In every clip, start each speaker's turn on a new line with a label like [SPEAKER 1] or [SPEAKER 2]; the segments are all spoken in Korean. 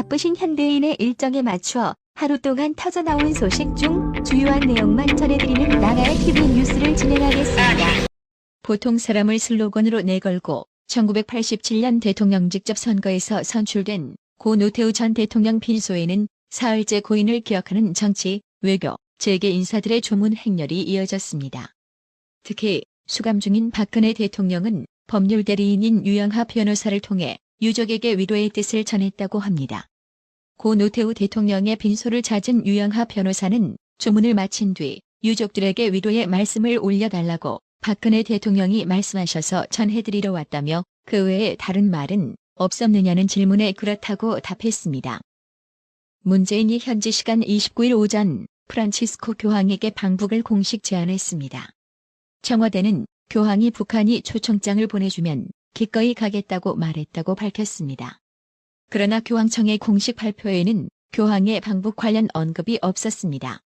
[SPEAKER 1] 바쁘신 현대인의 일정에 맞춰 하루 동안 터져나온 소식 중 주요한 내용만 전해드리는 나라의 TV 뉴스를 진행하겠습니다. 보통 사람을 슬로건으로 내걸고 1987년 대통령 직접 선거에서 선출된 고 노태우 전 대통령 빈소에는 사흘째 고인을 기억하는 정치, 외교, 재계 인사들의 조문 행렬이 이어졌습니다. 특히 수감 중인 박근혜 대통령은 법률 대리인인 유영하 변호사를 통해 유족에게 위로의 뜻을 전했다고 합니다. 고 노태우 대통령의 빈소를 찾은 유영하 변호사는 조문을 마친 뒤 유족들에게 위로의 말씀을 올려달라고 박근혜 대통령이 말씀하셔서 전해드리러 왔다며 그 외에 다른 말은 없었느냐는 질문에 그렇다고 답했습니다. 문재인이 현지 시간 29일 오전 프란치스코 교황에게 방북을 공식 제안했습니다. 청와대는 교황이 북한이 초청장을 보내주면 기꺼이 가겠다고 말했다고 밝혔습니다. 그러나 교황청의 공식 발표에는 교황의 방북 관련 언급이 없었습니다.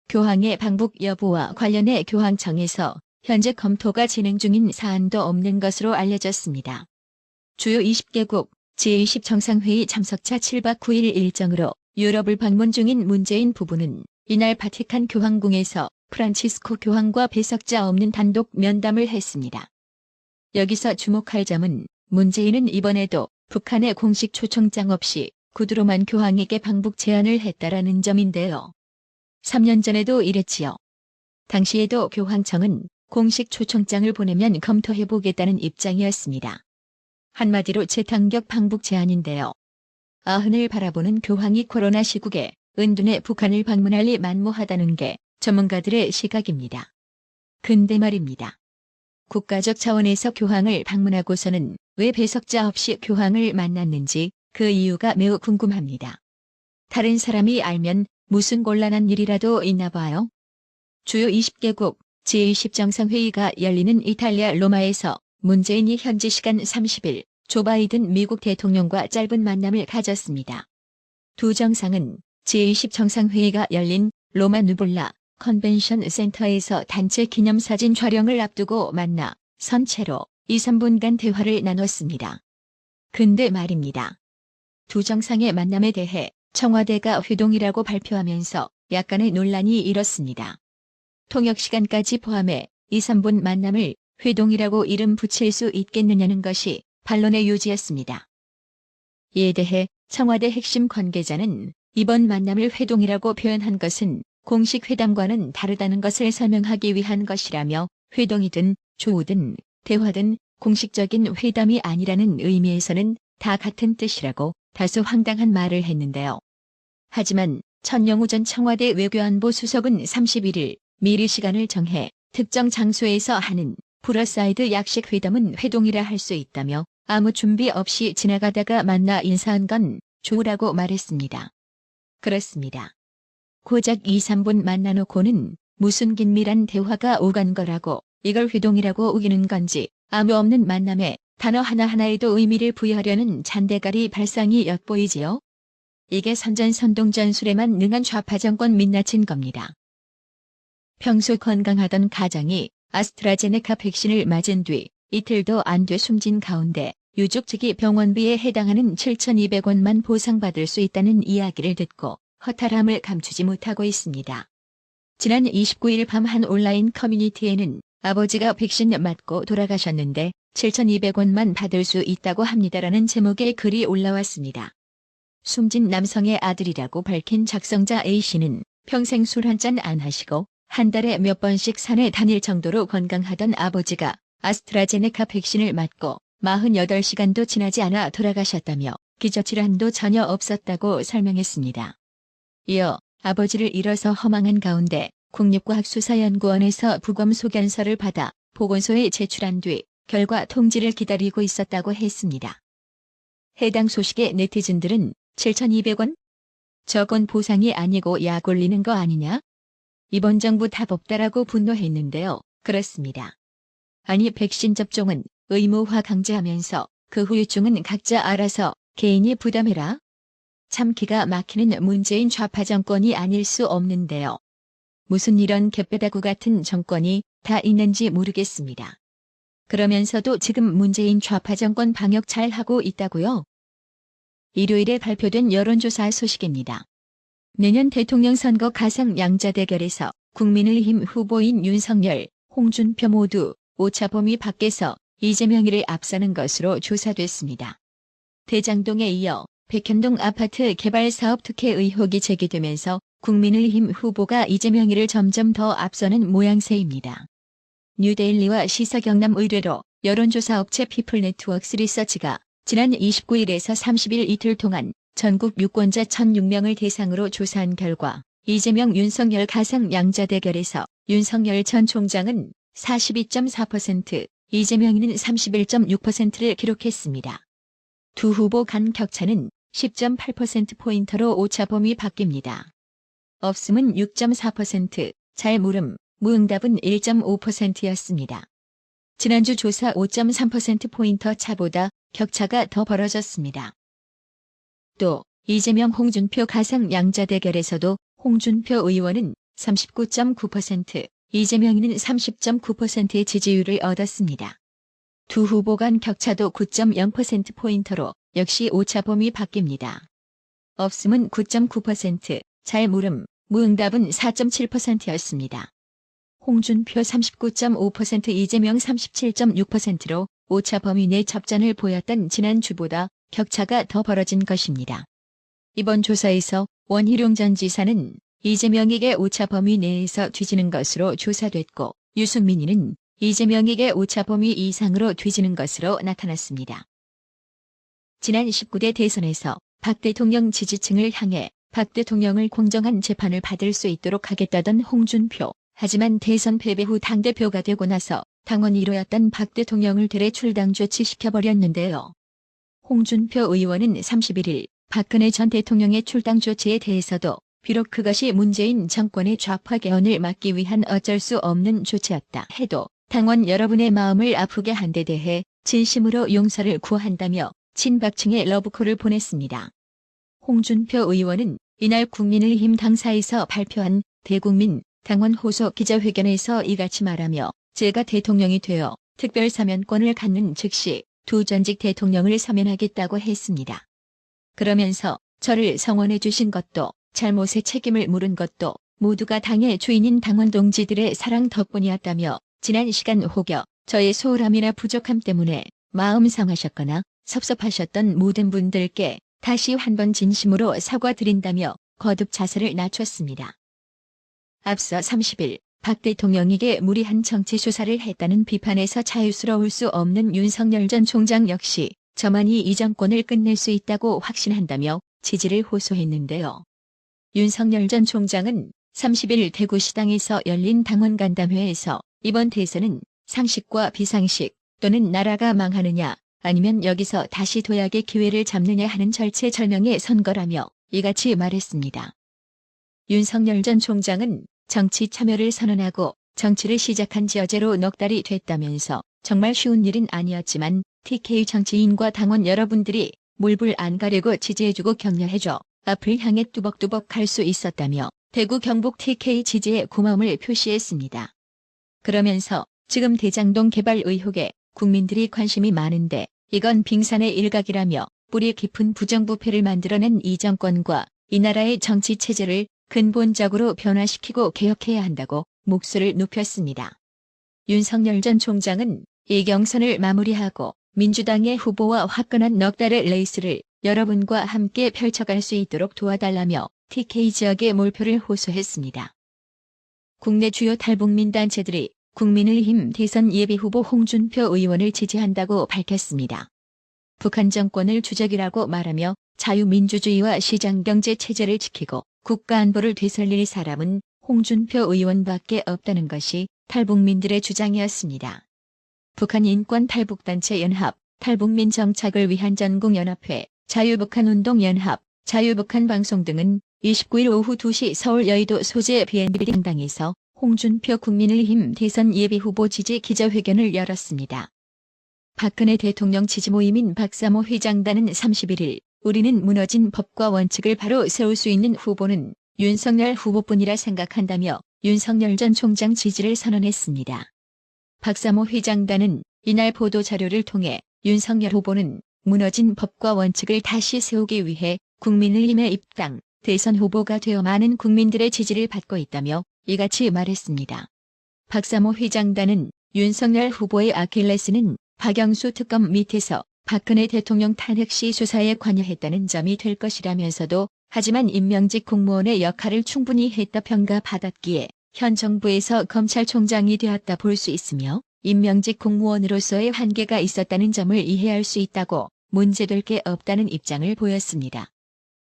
[SPEAKER 1] 교황의 방북 여부와 관련해 교황청에서 현재 검토가 진행 중인 사안도 없는 것으로 알려졌습니다. 주요 20개국 제20 정상회의 참석차 7박 9일 일정으로 유럽을 방문 중인 문재인 부부는 이날 바티칸 교황궁에서 프란치스코 교황과 배석자 없는 단독 면담을 했습니다. 여기서 주목할 점은 문재인은 이번에도 북한의 공식 초청장 없이 구두로만 교황에게 방북 제안을 했다라는 점인데요. 3년 전에도 이랬지요. 당시에도 교황청은 공식 초청장을 보내면 검토해보겠다는 입장이었습니다. 한마디로 제탄격 방북 제안인데요. 아흔을 바라보는 교황이 코로나 시국에 은둔해 북한을 방문할리 만무하다는 게 전문가들의 시각입니다. 근데 말입니다. 국가적 차원에서 교황을 방문하고서는 왜 배석자 없이 교황을 만났는지 그 이유가 매우 궁금합니다. 다른 사람이 알면 무슨 곤란한 일이라도 있나 봐요. 주요 20개국 제20 정상회의가 열리는 이탈리아 로마에서 문재인이 현지 시간 30일 조 바이든 미국 대통령과 짧은 만남을 가졌습니다. 두 정상은 제20 정상회의가 열린 로마 누볼라 컨벤션 센터에서 단체 기념사진 촬영을 앞두고 만나 선체로 2~3분간 대화를 나눴습니다. 근데 말입니다. 두 정상의 만남에 대해 청와대가 회동이라고 발표하면서 약간의 논란이 일었습니다. 통역시간까지 포함해 2~3분 만남을 회동이라고 이름 붙일 수 있겠느냐는 것이 반론의 요지였습니다. 이에 대해 청와대 핵심 관계자는 이번 만남을 회동이라고 표현한 것은 공식 회담과는 다르다는 것을 설명하기 위한 것이라며 회동이든 조우든 대화든 공식적인 회담이 아니라는 의미에서는 다 같은 뜻이라고 다소 황당한 말을 했는데요. 하지만 천영우 전 청와대 외교안보 수석은 31일 미리 시간을 정해 특정 장소에서 하는 브러사이드 약식 회담은 회동이라 할 수 있다며 아무 준비 없이 지나가다가 만나 인사한 건 조우라고 말했습니다. 그렇습니다. 고작 2~3분 만나놓고는 무슨 긴밀한 대화가 오간 거라고 이걸 회동이라고 우기는 건지 아무 없는 만남에 단어 하나하나에도 의미를 부여하려는 잔대가리 발상이 엿보이지요. 이게 선전선동전술에만 능한 좌파 정권 민낯인 겁니다. 평소 건강하던 가장이 아스트라제네카 백신을 맞은 뒤 이틀도 안 돼 숨진 가운데 유족 측이 병원비에 해당하는 7,200원만 보상받을 수 있다는 이야기를 듣고 허탈함을 감추지 못하고 있습니다. 지난 29일 밤 한 온라인 커뮤니티에는 아버지가 백신 맞고 돌아가셨는데 7,200원만 받을 수 있다고 합니다라는 제목의 글이 올라왔습니다. 숨진 남성의 아들이라고 밝힌 작성자 A씨는 평생 술 한 잔 안 하시고 한 달에 몇 번씩 산에 다닐 정도로 건강하던 아버지가 아스트라제네카 백신을 맞고 48시간도 지나지 않아 돌아가셨다며 기저질환도 전혀 없었다고 설명했습니다. 이어 아버지를 잃어서 허망한 가운데 국립과학수사연구원에서 부검 소견서를 받아 보건소에 제출한 뒤 결과 통지를 기다리고 있었다고 했습니다. 해당 소식에 네티즌들은 7,200원? 저건 보상이 아니고 약 올리는 거 아니냐? 이번 정부 답 없다라고 분노했는데요. 그렇습니다. 아니 백신 접종은 의무화 강제하면서 그 후유증은 각자 알아서 개인이 부담해라? 참 기가 막히는 문재인 좌파 정권이 아닐 수 없는데요. 무슨 이런 개빼다구 같은 정권이 다 있는지 모르겠습니다. 그러면서도 지금 문재인 좌파 정권 방역 잘 하고 있다고요? 일요일에 발표된 여론조사 소식입니다. 내년 대통령 선거 가상 양자 대결에서 국민의힘 후보인 윤석열, 홍준표 모두 오차 범위 밖에서 이재명이를 앞서는 것으로 조사됐습니다. 대장동에 이어 백현동 아파트 개발 사업 특혜 의혹이 제기되면서 국민의힘 후보가 이재명이를 점점 더 앞서는 모양새입니다. 뉴데일리와 시사경남 의뢰로 여론조사 업체 피플네트워크스 리서치가 지난 29일에서 30일 이틀 동안 전국 유권자 1,006명을 대상으로 조사한 결과 이재명 윤석열 가상 양자 대결에서 윤석열 전 총장은 42.4%, 이재명이는 31.6%를 기록했습니다. 두 후보 간 격차는 10.8%포인트로 오차 범위 밖입니다. 없음은 6.4%, 잘 물음, 무응답은 1.5%였습니다. 지난주 조사 5.3%포인트 차보다 격차가 더 벌어졌습니다. 또 이재명 홍준표 가상 양자 대결에서도 홍준표 의원은 39.9%, 이재명이는 30.9%의 지지율을 얻었습니다. 두 후보 간 격차도 9.0%포인트로 역시 오차 범위 밖입니다. 없음은 9.9%, 잘 물음, 무응답은 4.7%였습니다. 홍준표 39.5%, 이재명 37.6%로 오차 범위 내 접전을 보였던 지난주보다 격차가 더 벌어진 것입니다. 이번 조사에서 원희룡 전 지사는 이재명에게 오차 범위 내에서 뒤지는 것으로 조사됐고 유승민이는 이재명에게 오차 범위 이상으로 뒤지는 것으로 나타났습니다. 지난 19대 대선에서 박 대통령 지지층을 향해 박 대통령을 공정한 재판을 받을 수 있도록 하겠다던 홍준표. 하지만 대선 패배 후 당대표가 되고 나서 당원 1호였던 박 대통령을 되레 출당 조치시켜버렸는데요. 홍준표 의원은 31일 박근혜 전 대통령의 출당 조치에 대해서도 비록 그것이 문재인 정권의 좌파 개헌을 막기 위한 어쩔 수 없는 조치였다 해도 당원 여러분의 마음을 아프게 한 데 대해 진심으로 용서를 구한다며 친박층에 러브콜을 보냈습니다. 홍준표 의원은 이날 국민의힘 당사에서 발표한 대국민 당원 호소 기자회견에서 이같이 말하며 제가 대통령이 되어 특별사면권을 갖는 즉시 두 전직 대통령을 사면하겠다고 했습니다. 그러면서 저를 성원해 주신 것도 잘못의 책임을 물은 것도 모두가 당의 주인인 당원 동지들의 사랑 덕분이었다며 지난 시간 혹여 저의 소홀함이나 부족함 때문에 마음 상하셨거나 섭섭하셨던 모든 분들께 다시 한 번 진심으로 사과드린다며 거듭 자세를 낮췄습니다. 앞서 30일 박 대통령에게 무리한 정치 수사를 했다는 비판에서 자유스러울 수 없는 윤석열 전 총장 역시 저만이 이 정권을 끝낼 수 있다고 확신한다며 지지를 호소했는데요. 윤석열 전 총장은 30일 대구시당에서 열린 당원 간담회에서 이번 대선은 상식과 비상식 또는 나라가 망하느냐 아니면 여기서 다시 도약의 기회를 잡느냐 하는 절체절명의 선거라며 이같이 말했습니다. 윤석열 전 총장은 정치 참여를 선언하고 정치를 시작한 지 어제로 넉 달이 됐다면서 정말 쉬운 일은 아니었지만 TK 정치인과 당원 여러분들이 물불 안 가리고 지지해주고 격려해줘 앞을 향해 뚜벅뚜벅 갈 수 있었다며 대구 경북 TK 지지에 고마움을 표시했습니다. 그러면서 지금 대장동 개발 의혹에 국민들이 관심이 많은데 이건 빙산의 일각이라며 뿌리 깊은 부정부패를 만들어낸 이 정권과 이 나라의 정치 체제를 근본적으로 변화시키고 개혁해야 한다고 목소리를 높였습니다. 윤석열 전 총장은 이 경선을 마무리하고 민주당의 후보와 화끈한 넉 달의 레이스를 여러분과 함께 펼쳐갈 수 있도록 도와달라며 TK 지역의 몰표를 호소했습니다. 국내 주요 탈북민 단체들이 국민의힘 대선 예비후보 홍준표 의원을 지지한다고 밝혔습니다. 북한 정권을 주적이라고 말하며 자유민주주의와 시장경제 체제를 지키고 국가안보를 되살릴 사람은 홍준표 의원밖에 없다는 것이 탈북민들의 주장이었습니다. 북한 인권탈북단체 연합, 탈북민 정착을 위한 전국연합회, 자유북한운동연합, 자유북한방송 등은 29일 오후 2시 서울 여의도 소재 B&B 등당에서 홍준표 국민의힘 대선 예비후보 지지 기자회견을 열었습니다. 박근혜 대통령 지지 모임인 박사모 회장단은 31일 우리는 무너진 법과 원칙을 바로 세울 수 있는 후보는 윤석열 후보뿐이라 생각한다며 윤석열 전 총장 지지를 선언했습니다. 박사모 회장단은 이날 보도자료를 통해 윤석열 후보는 무너진 법과 원칙을 다시 세우기 위해 국민의힘에 입당, 대선 후보가 되어 많은 국민들의 지지를 받고 있다며 이같이 말했습니다. 박사모 회장단은 윤석열 후보의 아킬레스는 박영수 특검 밑에서 박근혜 대통령 탄핵 시 수사에 관여했다는 점이 될 것이라면서도 하지만 임명직 공무원의 역할을 충분히 했다 평가받았기에 현 정부에서 검찰총장이 되었다 볼 수 있으며 임명직 공무원으로서의 한계가 있었다는 점을 이해할 수 있다고 문제될 게 없다는 입장을 보였습니다.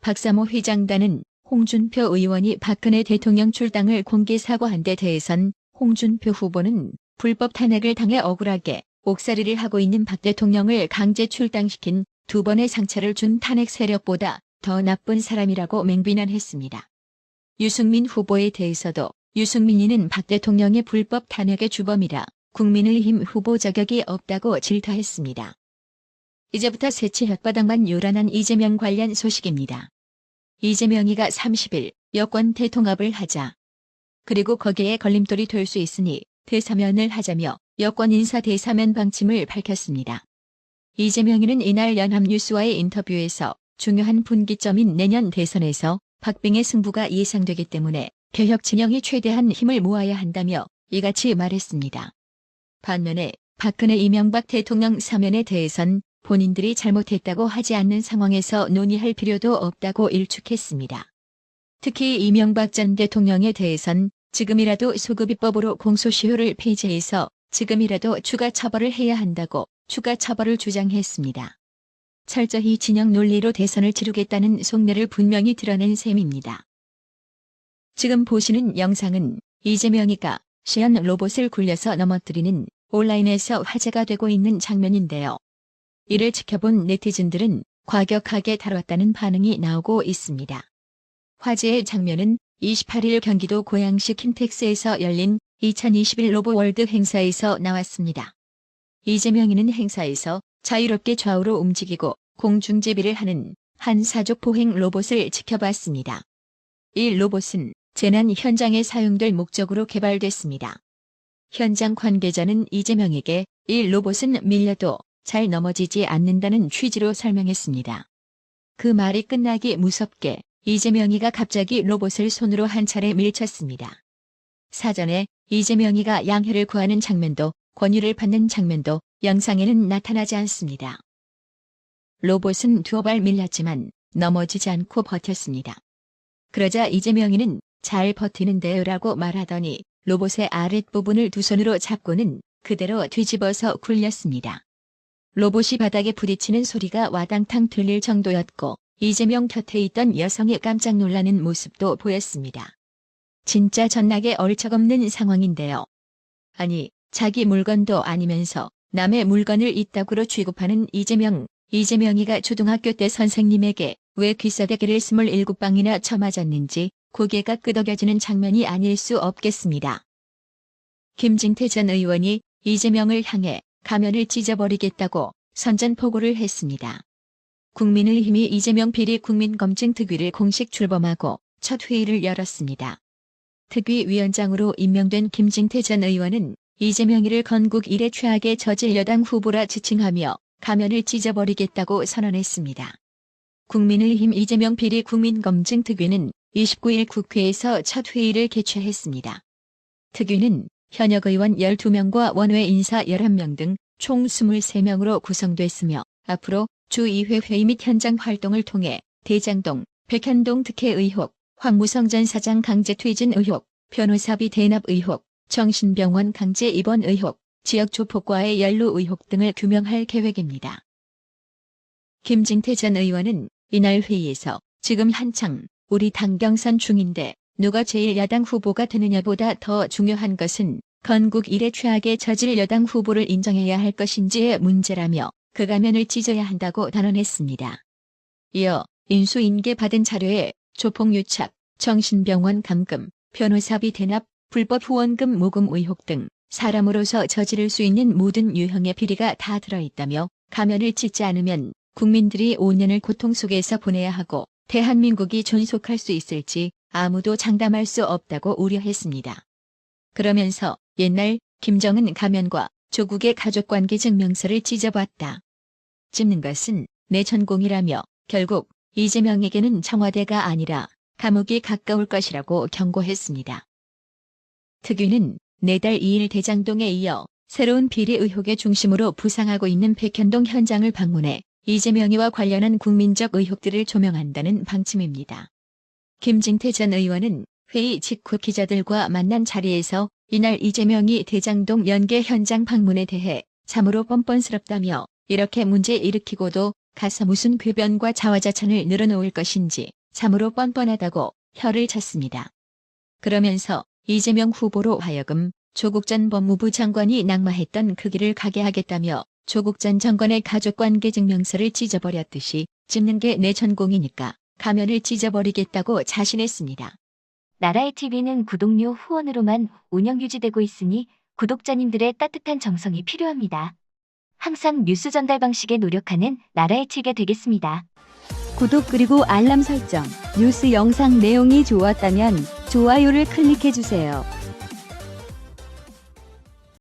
[SPEAKER 1] 박사모 회장단은 홍준표 의원이 박근혜 대통령 출당을 공개 사과한 데 대해선 홍준표 후보는 불법 탄핵을 당해 억울하게 옥살이를 하고 있는 박 대통령을 강제 출당시킨 2번의 상처를 준 탄핵 세력보다 더 나쁜 사람이라고 맹비난했습니다. 유승민 후보에 대해서도 유승민이는 박 대통령의 불법 탄핵의 주범이라 국민의힘 후보 자격이 없다고 질타했습니다. 이제부터 새치 혓바닥만 요란한 이재명 관련 소식입니다. 이재명이가 30일 여권 대통합을 하자. 그리고 거기에 걸림돌이 될 수 있으니 대사면을 하자며 여권 인사 대사면 방침을 밝혔습니다. 이재명이는 이날 연합뉴스와의 인터뷰에서 중요한 분기점인 내년 대선에서 박빙의 승부가 예상되기 때문에 개혁 진영이 최대한 힘을 모아야 한다며 이같이 말했습니다. 반면에 박근혜 이명박 대통령 사면에 대해선 본인들이 잘못했다고 하지 않는 상황에서 논의할 필요도 없다고 일축했습니다. 특히 이명박 전 대통령에 대해선 지금이라도 소급입법으로 공소시효를 폐지해서 지금이라도 추가 처벌을 해야 한다고 추가 처벌을 주장했습니다. 철저히 진영 논리로 대선을 치르겠다는 속내를 분명히 드러낸 셈입니다. 지금 보시는 영상은 이재명이가 시연 로봇을 굴려서 넘어뜨리는 온라인에서 화제가 되고 있는 장면인데요. 이를 지켜본 네티즌들은 과격하게 다뤘다는 반응이 나오고 있습니다. 화제의 장면은 28일 경기도 고양시 킨텍스에서 열린 2021 로봇월드 행사에서 나왔습니다. 이재명이는 행사에서 자유롭게 좌우로 움직이고 공중제비를 하는 한 사족 보행 로봇을 지켜봤습니다. 이 로봇은 재난 현장에 사용될 목적으로 개발됐습니다. 현장 관계자는 이재명에게 이 로봇은 밀려도 잘 넘어지지 않는다는 취지로 설명했습니다. 그 말이 끝나기 무섭게 이재명이가 갑자기 로봇을 손으로 한 차례 밀쳤습니다. 사전에 이재명이가 양해를 구하는 장면도 권유를 받는 장면도 영상에는 나타나지 않습니다. 로봇은 2발 밀렸지만 넘어지지 않고 버텼습니다. 그러자 이재명이는 잘 버티는데요 라고 말하더니 로봇의 아랫부분을 두 손으로 잡고는 그대로 뒤집어서 굴렸습니다. 로봇이 바닥에 부딪히는 소리가 와당탕 들릴 정도였고 이재명 곁에 있던 여성이 깜짝 놀라는 모습도 보였습니다. 진짜 전나게 얼척없는 상황인데요. 아니, 자기 물건도 아니면서 남의 물건을 이따구로 취급하는 이재명이가 초등학교 때 선생님에게 왜 귀싸대기를 27방이나 쳐맞았는지 고개가 끄덕여지는 장면이 아닐 수 없겠습니다. 김진태 전 의원이 이재명을 향해 가면을 찢어버리겠다고 선전포고를 했습니다. 국민의힘이 이재명 비리 국민검증특위를 공식 출범하고 첫 회의를 열었습니다. 특위 위원장으로 임명된 김진태 전 의원은 이재명이를 건국 이래 최악의 저질 여당 후보라 지칭하며 가면을 찢어버리겠다고 선언했습니다. 국민의힘 이재명 비리 국민검증특위는 29일 국회에서 첫 회의를 개최했습니다. 특위는 현역 의원 12명과 원외 인사 11명 등 총 23명으로 구성됐으며 앞으로 주 2회 회의 및 현장 활동을 통해 대장동, 백현동 특혜 의혹, 황무성 전 사장 강제 퇴진 의혹, 변호사비 대납 의혹, 정신병원 강제 입원 의혹, 지역 조폭과의 연루 의혹 등을 규명할 계획입니다. 김진태 전 의원은 이날 회의에서 지금 한창 우리 당 경선 중인데 누가 제1야당 후보가 되느냐보다 더 중요한 것은 건국 이래 최악의 저질 여당 후보를 인정해야 할 것인지의 문제라며 그 가면을 찢어야 한다고 단언했습니다. 이어 인수인계 받은 자료에 조폭 유착, 정신병원 감금, 변호사비 대납, 불법 후원금 모금 의혹 등 사람으로서 저지를 수 있는 모든 유형의 비리가 다 들어있다며 가면을 찢지 않으면 국민들이 5년을 고통 속에서 보내야 하고 대한민국이 존속할 수 있을지 아무도 장담할 수 없다고 우려했습니다. 그러면서 옛날 김정은 가면과 조국의 가족관계 증명서를 찢어봤다. 찝는 것은 내 전공이라며 결국 이재명에게는 청와대가 아니라 감옥이 가까울 것이라고 경고했습니다. 특위는 내달 2일 대장동에 이어 새로운 비리 의혹의 중심으로 부상하고 있는 백현동 현장을 방문해 이재명이와 관련한 국민적 의혹들을 조명한다는 방침입니다. 김진태 전 의원은 회의 직후 기자들과 만난 자리에서 이날 이재명이 대장동 연계 현장 방문에 대해 참으로 뻔뻔스럽다며 이렇게 문제 일으키고도 가서 무슨 궤변과 자화자찬을 늘어놓을 것인지 참으로 뻔뻔하다고 혀를 찼습니다. 그러면서 이재명 후보로 하여금 조국 전 법무부 장관이 낙마했던 그 길을 가게 하겠다며 조국 전 장관의 가족관계 증명서를 찢어버렸듯이 찝는 게 내 전공이니까 가면을 찢어버리겠다고 자신했습니다.
[SPEAKER 2] 나라의 TV는 구독료 후원으로만 운영 유지되고 있으니 구독자님들의 따뜻한 정성이 필요합니다. 항상 뉴스 전달 방식에 노력하는 나라의 TV가 되겠습니다.
[SPEAKER 3] 구독 그리고 알람 설정, 뉴스 영상 내용이 좋았다면 좋아요를 클릭해주세요.